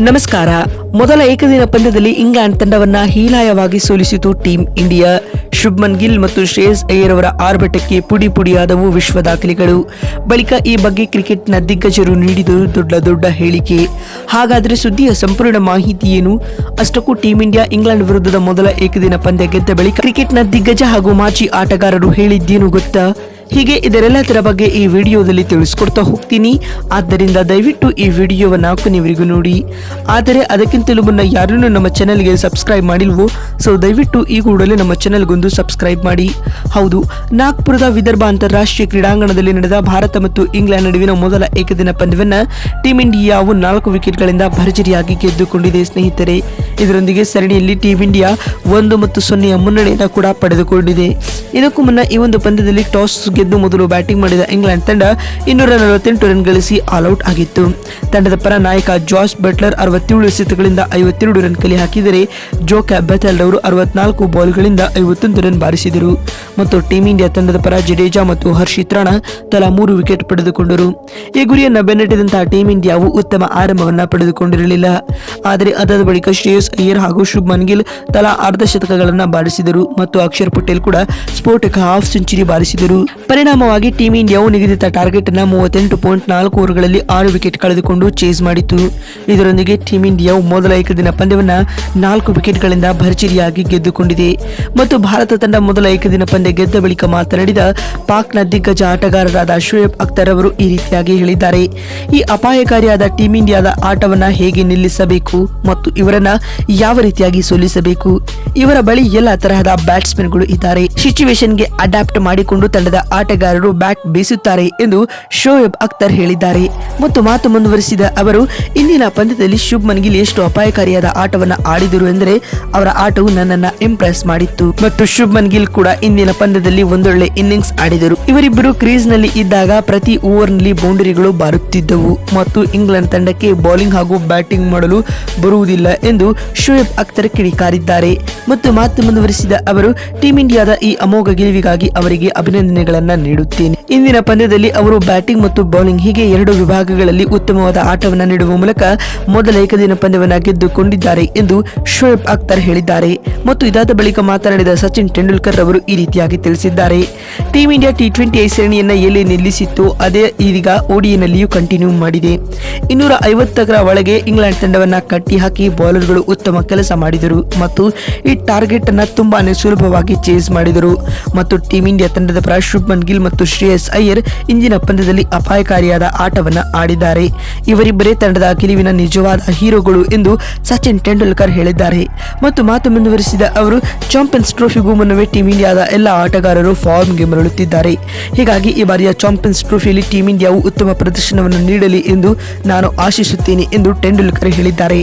ನಮಸ್ಕಾರ. ಮೊದಲ ಏಕದಿನ ಪಂದ್ಯದಲ್ಲಿ ಇಂಗ್ಲೆಂಡ್ ತಂಡವನ್ನ ಹೀನಾಯವಾಗಿ ಸೋಲಿಸಿತು ಟೀಂ ಇಂಡಿಯಾ. ಶುಭ್ಮನ್ ಗಿಲ್ ಮತ್ತು ಶ್ರೇಯಸ್ ಅಯ್ಯರ್ ಅವರ ಆರ್ಭಟಕ್ಕೆ ಪುಡಿ ಪುಡಿಯಾದವು ವಿಶ್ವ ದಾಖಲೆಗಳು. ಬಳಿಕ ಈ ಬಗ್ಗೆ ಕ್ರಿಕೆಟ್ನ ದಿಗ್ಗಜರು ನೀಡಿದರು ದೊಡ್ಡ ಹೇಳಿಕೆ. ಹಾಗಾದರೆ ಸುದ್ದಿಯ ಸಂಪೂರ್ಣ ಮಾಹಿತಿ ಏನು? ಅಷ್ಟಕ್ಕೂ ಟೀಂ ಇಂಡಿಯಾ ಇಂಗ್ಲೆಂಡ್ ವಿರುದ್ಧದ ಮೊದಲ ಏಕದಿನ ಪಂದ್ಯ ಗೆದ್ದ ಬಳಿಕ ಕ್ರಿಕೆಟ್ನ ದಿಗ್ಗಜ ಹಾಗೂ ಮಾಜಿ ಆಟಗಾರರು ಹೇಳಿದ್ದೇನು ಗೊತ್ತಾ? ಹೀಗೆ ಇದರೆಲ್ಲದರ ಬಗ್ಗೆ ಈ ವಿಡಿಯೋದಲ್ಲಿ ತಿಳಿಸ್ಕೊಡ್ತಾ ಹೋಗ್ತೀನಿ. ಆದ್ದರಿಂದ ದಯವಿಟ್ಟು ಈ ವಿಡಿಯೋವನ್ನ ಕೊನೆಯವರೆಗೂ ನೋಡಿ. ಆದರೆ ಅದಕ್ಕಿಂತಲೂ ಮುನ್ನ ಯಾರನ್ನೂ ನಮ್ಮ ಚಾನೆಲ್ಗೆ ಸಬ್ಸ್ಕ್ರೈಬ್ ಮಾಡಿಲ್ವೋ, ಸೊ ದಯವಿಟ್ಟು ಈ ಕೂಡಲೇ ನಮ್ಮ ಚಾನೆಲ್ಗೊಂದು ಸಬ್ಸ್ಕ್ರೈಬ್ ಮಾಡಿ. ಹೌದು, ನಾಗ್ಪುರದ ವಿದರ್ಭ ಅಂತಾರಾಷ್ಟ್ರೀಯ ಕ್ರೀಡಾಂಗಣದಲ್ಲಿ ನಡೆದ ಭಾರತ ಮತ್ತು ಇಂಗ್ಲೆಂಡ್ ನಡುವಿನ ಮೊದಲ ಏಕದಿನ ಪಂದ್ಯವನ್ನ ಟೀಂ ಇಂಡಿಯಾವು 4 ವಿಕೆಟ್ಗಳಿಂದ ಭರ್ಜರಿಯಾಗಿ ಗೆದ್ದುಕೊಂಡಿದೆ ಸ್ನೇಹಿತರೆ. ಇದರೊಂದಿಗೆ ಸರಣಿಯಲ್ಲಿ ಟೀಂ ಇಂಡಿಯಾ 1-0 ಮುನ್ನಡೆಯನ್ನು ಕೂಡ ಪಡೆದುಕೊಂಡಿದೆ. ಇದಕ್ಕೂ ಮುನ್ನ ಈ ಒಂದು ಪಂದ್ಯದಲ್ಲಿ ಟಾಸ್ ಗೆದ್ದು ಮೊದಲು ಬ್ಯಾಟಿಂಗ್ ಮಾಡಿದ ಇಂಗ್ಲೆಂಡ್ ತಂಡ 248 ರನ್ ಗಳಿಸಿ ಆಲ್ಔಟ್ ಆಗಿತ್ತು. ತಂಡದ ಪರ ನಾಯಕ ಜಾಸ್ ಬಟ್ಲರ್ 67 ಎಸೆತಗಳಿಂದ 52 ರನ್ ಕಲೆ ಹಾಕಿದರೆ ಜೋಕಾಬ್ ಬೆಥೆಲ್ ಅವರು 64 ಬಾಲ್ಗಳಿಂದ 51 ರನ್ ಬಾರಿಸಿದರು. ಮತ್ತು ಟೀಂ ಇಂಡಿಯಾ ತಂಡದ ಪರ ಜಡೇಜಾ ಮತ್ತು ಹರ್ಷಿತ್ ರಾಣಾ ತಲಾ 3 ವಿಕೆಟ್ ಪಡೆದುಕೊಂಡರು. ಈ ಗುರಿಯನ್ನು ಬೆನ್ನಟ್ಟಿದಂತಹ ಟೀಂ ಇಂಡಿಯಾವು ಉತ್ತಮ ಆರಂಭವನ್ನ ಪಡೆದುಕೊಂಡಿರಲಿಲ್ಲ. ಆದರೆ ಅದಾದ ಬಳಿಕ ಶ್ರೇಯಸ್ ಅಯ್ಯರ್ ಹಾಗೂ ಶುಭ್ಮನ್ ಗಿಲ್ ತಲಾ ಅರ್ಧ ಶತಕಗಳನ್ನು ಬಾರಿಸಿದರು ಮತ್ತು ಅಕ್ಷರ್ ಪಟೇಲ್ ಕೂಡ ಸ್ಫೋಟಕ ಹಾಫ್ ಸೆಂಚುರಿ ಬಾರಿಸಿದರು. ಪರಿಣಾಮವಾಗಿ ಟೀಂ ಇಂಡಿಯಾವು ನಿಗದಿತ ಟಾರ್ಗೆಟ್ ಅನ್ನು 38.4 ಓವರ್ಗಳಲ್ಲಿ 6 ವಿಕೆಟ್ ಕಳೆದುಕೊಂಡು ಚೇಸ್ ಮಾಡಿತು. ಇದರೊಂದಿಗೆ ಟೀಂ ಇಂಡಿಯಾವು ಮೊದಲ ಏಕದಿನ ಪಂದ್ಯವನ್ನ 4 ವಿಕೆಟ್ಗಳಿಂದ ಭರ್ಜರಿಯಾಗಿ ಗೆದ್ದುಕೊಂಡಿದೆ. ಮತ್ತು ಭಾರತ ತಂಡ ಮೊದಲ ಏಕದಿನ ಪಂದ್ಯ ಗೆದ್ದ ಬಳಿಕ ಮಾತನಾಡಿದ ಪಾಕ್ನ ದಿಗ್ಗಜ ಆಟಗಾರರಾದ ಶೋಯಬ್ ಅಖ್ತರ್ ಅವರು ಈ ರೀತಿಯಾಗಿ ಹೇಳಿದ್ದಾರೆ. ಈ ಅಪಾಯಕಾರಿಯಾದ ಟೀಂ ಇಂಡಿಯಾದ ಆಟವನ್ನ ಹೇಗೆ ನಿಲ್ಲಿಸಬೇಕು ಮತ್ತು ಇವರನ್ನ ಯಾವ ರೀತಿಯಾಗಿ ಸೋಲಿಸಬೇಕು, ಇವರ ಬಳಿ ಎಲ್ಲ ತರಹದ ಬ್ಯಾಟ್ಸ್ಮನ್ಗಳು ಇದ್ದಾರೆ. ಸಿಚುವೇಶನ್ಗೆ ಅಡಾಪ್ಟ್ ಮಾಡಿಕೊಂಡು ತಂಡದ ಆಟಗಾರರು ಬ್ಯಾಟ್ ಬೀಸುತ್ತಾರೆ ಎಂದು ಶೋಯಬ್ ಅಖ್ತರ್ ಹೇಳಿದ್ದಾರೆ. ಮತ್ತು ಮಾತು ಮುಂದುವರಿಸಿದ ಅವರು, ಇಂದಿನ ಪಂದ್ಯದಲ್ಲಿ ಶುಭ್ಮನ್ ಗಿಲ್ ಎಷ್ಟು ಅಪಾಯಕಾರಿಯಾದ ಆಟವನ್ನ ಆಡಿದರು ಎಂದರೆ ಅವರ ಆಟವು ನನ್ನನ್ನ ಇಂಪ್ರೆಸ್ ಮಾಡಿತ್ತು. ಮತ್ತು ಶುಭ್ಮನ್ ಗಿಲ್ ಕೂಡ ಇಂದಿನ ಪಂದ್ಯದಲ್ಲಿ ಒಂದೊಳ್ಳೆ ಇನ್ನಿಂಗ್ಸ್ ಆಡಿದರು. ಇವರಿಬ್ಬರು ಕ್ರೀಸ್ ನಲ್ಲಿ ಇದ್ದಾಗ ಪ್ರತಿ ಓವರ್ ನಲ್ಲಿ ಬೌಂಡರಿಗಳು ಬಾರುತ್ತಿದ್ದವು ಮತ್ತು ಇಂಗ್ಲೆಂಡ್ ತಂಡಕ್ಕೆ ಬೌಲಿಂಗ್ ಹಾಗೂ ಬ್ಯಾಟಿಂಗ್ ಮಾಡಲು ಬರುವುದಿಲ್ಲ ಎಂದು ಶೋಯಬ್ ಅಖ್ತರ್ ಕಿಡಿಕಾರಿದ್ದಾರೆ. ಮತ್ತು ಮಾತು ಮುಂದುವರಿಸಿದ ಅವರು, ಟೀಂ ಇಂಡಿಯಾದ ಈ ಅಮೋಘ ಗೆಲುವಿಗಾಗಿ ಅವರಿಗೆ ಅಭಿನಂದನೆಗಳನ್ನ ನೀಡುತ್ತೇನೆ. ಇಂದಿನ ಪಂದ್ಯದಲ್ಲಿ ಅವರು ಬ್ಯಾಟಿಂಗ್ ಮತ್ತು ಬೌಲಿಂಗ್ ಹೀಗೆ 2 ವಿಭಾಗಗಳಲ್ಲಿ ಉತ್ತಮವಾದ ಆಟವನ್ನು ನೀಡುವ ಮೂಲಕ ಮೊದಲ ಏಕದಿನ ಪಂದ್ಯವನ್ನ ಗೆದ್ದುಕೊಂಡಿದ್ದಾರೆ ಎಂದು ಶೋಯಬ್ ಅಖ್ತರ್ ಹೇಳಿದ್ದಾರೆ. ಮತ್ತು ಇದಾದ ಬಳಿಕ ಮಾತನಾಡಿದ ಸಚಿನ್ ತೆಂಡೂಲ್ಕರ್ ಅವರು ಈ ರೀತಿಯಾಗಿ ತಿಳಿಸಿದ್ದಾರೆ. ಟೀಂ ಇಂಡಿಯಾ T20 ಸರಣಿಯನ್ನ ಎಲ್ಲಿ ನಿಲ್ಲಿಸಿತ್ತು ಅದೇ ಇದೀಗ ಓಡಿನಲ್ಲಿಯೂ ಕಂಟಿನ್ಯೂ ಮಾಡಿದೆ. 250ರ ಒಳಗೆ ಇಂಗ್ಲೆಂಡ್ ತಂಡವನ್ನ ಕಟ್ಟಿ ಹಾಕಿ ಬೌಲರ್ಗಳು ಉತ್ತಮ ಕೆಲಸ ಮಾಡಿದರು ಮತ್ತು ಈ ಟಾರ್ಗೆಟ್ ಅನ್ನ ತುಂಬಾನೇ ಸುಲಭವಾಗಿ ಚೇಸ್ ಮಾಡಿದರು. ಮತ್ತು ಟೀಂ ಇಂಡಿಯಾ ತಂಡದ ಪರ ಶುಭ್ಮನ್ ಗಿಲ್ ಮತ್ತು ಶ್ರೇಯಸ್ ಅಯ್ಯರ್ ಇಂದಿನ ಪಂದ್ಯದಲ್ಲಿ ಅಪಾಯಕಾರಿಯಾದ ಆಟವನ್ನ ಆಡಿದ್ದಾರೆ. ಇವರಿಬ್ಬರೇ ತಂಡದ ಗೆಲುವಿನ ನಿಜವಾದ ಹೀರೋಗಳು ಎಂದು ಸಚಿನ್ ತೆಂಡೂಲ್ಕರ್ ಹೇಳಿದ್ದಾರೆ. ಮತ್ತು ಮಾತು ಮುಂದುವರಿಸಿದ ಅವರು, ಚಾಂಪಿಯನ್ಸ್ ಟ್ರೋಫಿಗೂ ಮುನ್ನವೇ ಟೀಂ ಇಂಡಿಯಾದ ಎಲ್ಲ ಆಟಗಾರರು ಫಾರ್ಮ್ಗೆ ಮರಳುತ್ತಿದ್ದಾರೆ. ಹೀಗಾಗಿ ಈ ಬಾರಿಯ ಚಾಂಪಿಯನ್ಸ್ ಟ್ರೋಫಿಯಲ್ಲಿ ಟೀಂ ಇಂಡಿಯಾವು ಉತ್ತಮ ಪ್ರದರ್ಶನವನ್ನು ನೀಡಲಿ ಎಂದು ನಾನು ಆಶಿಸುತ್ತೇನೆ ಎಂದು ತೆಂಡೂಲ್ಕರ್ ಹೇಳಿದ್ದಾರೆ.